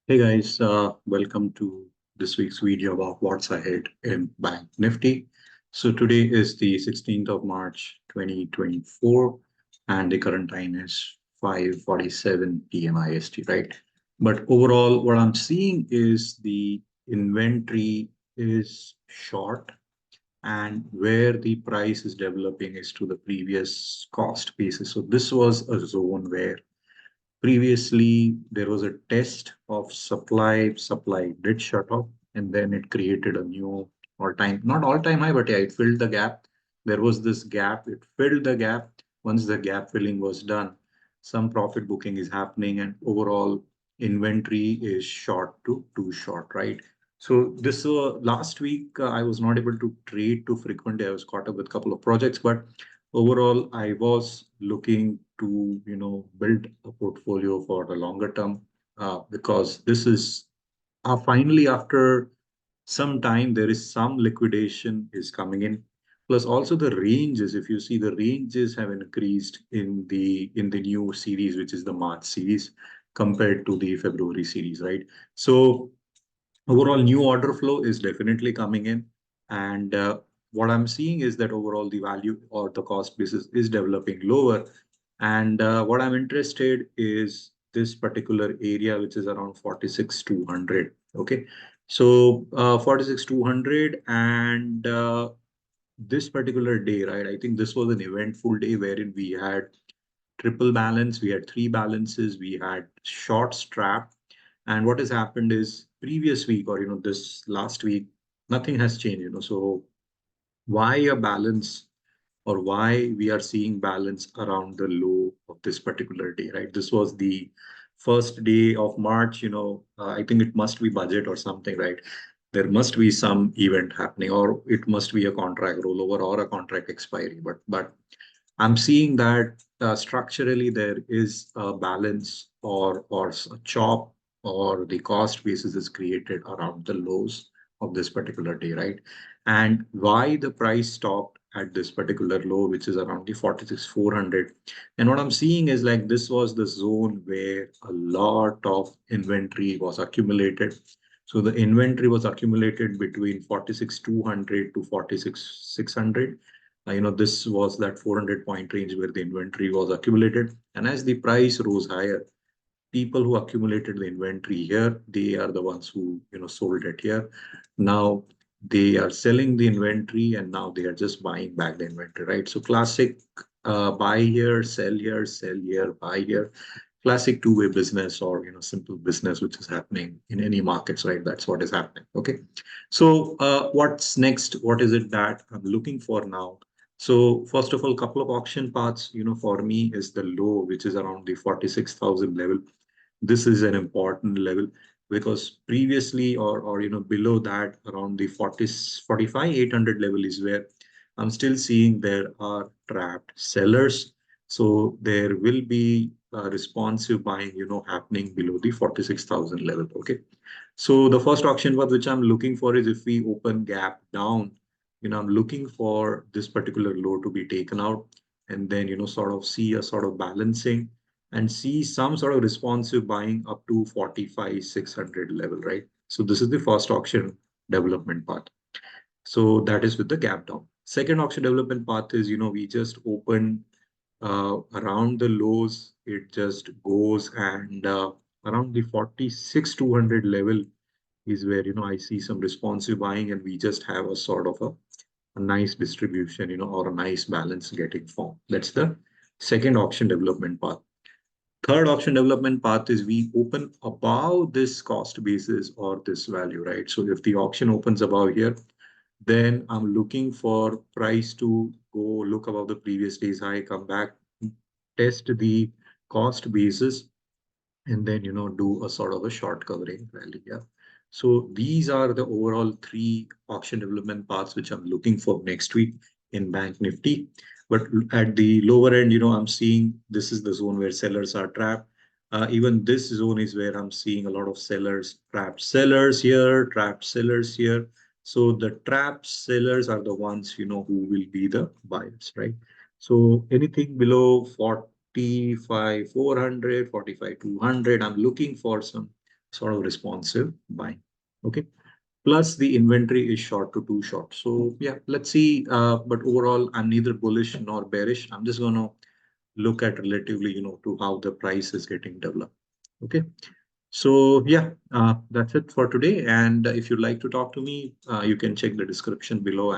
Hey guys, welcome to this week's video about what's ahead in Bank Nifty. So today is the 16th of March 2024 and the current time is 5:47 p.m. IST, right? But overall, what I'm seeing is the inventory is short and where the price is developing is to the previous cost basis. So this was a zone where previously there was a test of supply did shut off, and then it created a new all-time, not all-time high, but yeah, it filled the gap. There was this gap, it filled the gap. Once the gap filling was done, some profit booking is happening, and overall inventory is short to too short, right? So this last week I was not able to trade too frequently. I was caught up with a couple of projects, but overall, I was looking to, build a portfolio for the longer term because this is finally after some time there is some liquidation is coming in. Plus, also the ranges. If you see, the ranges have increased in the new series, which is the March series, compared to the February series, right? So overall new order flow is definitely coming in, and what I'm seeing is that overall the value or the cost basis is developing lower, and what I'm interested is this particular area which is around 46,200. Okay, so 46,200, and this particular day, right, I think this was an eventful day wherein we had triple balance, we had three balances, we had short strap. And what has happened is previous week or this last week, nothing has changed. So why a balance or why we are seeing balance around the low of this particular day, right? This was the first day of March. I think it must be budget or something, right? There must be some event happening, or it must be a contract rollover or a contract expiry. But I'm seeing that structurally there is a balance or a chop or the cost basis is created around the lows of this particular day, right? And why the price stopped at this particular low, which is around the 46,400. And what I'm seeing is like this was the zone where a lot of inventory was accumulated. So the inventory was accumulated between 46,200 to 46,600. This was that 400 point range where the inventory was accumulated. And as the price rose higher, people who accumulated the inventory here, they are the ones who, sold it here. Now they are selling the inventory and now they are just buying back the inventory, right? So classic buy here, sell here, buy here. Classic two-way business or, simple business, which is happening in any markets, right? That's what is happening. Okay. So what's next? What is it that I'm looking for now? So first of all, couple of auction paths, for me is the low, which is around the 46,000 level. This is an important level because previously or below that around the 45,800 level is where I'm still seeing there are trapped sellers. So there will be responsive buying, happening below the 46,000 level. Okay. So the first auction path which I'm looking for is if we open gap down, I'm looking for this particular low to be taken out and then, sort of see a sort of balancing and see some sort of responsive buying up to 45,600 level, right? So this is the first auction development path. So that is with the gap down. Second auction development path is, we just open around the lows, it just goes and around the 46,200 level is where, I see some responsive buying and we just have a sort of a nice distribution, or a nice balance getting formed. That's the second auction development path. Third auction development path is we open above this cost basis or this value, right? So if the auction opens above here, then I'm looking for price to go look above the previous day's high, come back, test the cost basis, and then, do a sort of a short covering rally. Yeah. So these are the overall three auction development paths which I'm looking for next week in Bank Nifty. But at the lower end, I'm seeing this is the zone where sellers are trapped. Even this zone is where I'm seeing a lot of sellers, trapped sellers here, trapped sellers here. So the trapped sellers are the ones, who will be the buyers, right? So anything below 45, 400, 45, 200, I'm looking for some sort of responsive buying. Okay. Plus the inventory is short to too short. So yeah, let's see. But overall, I'm neither bullish nor bearish. I'm just gonna look at relatively, to how the price is getting developed. Okay. So yeah, that's it for today. And if you'd like to talk to me, you can check the description below,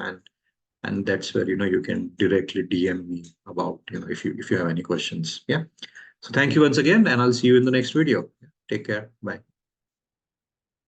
and that's where you can directly DM me about if you have any questions. Yeah. So thank you once again, and I'll see you in the next video. Take care. Bye.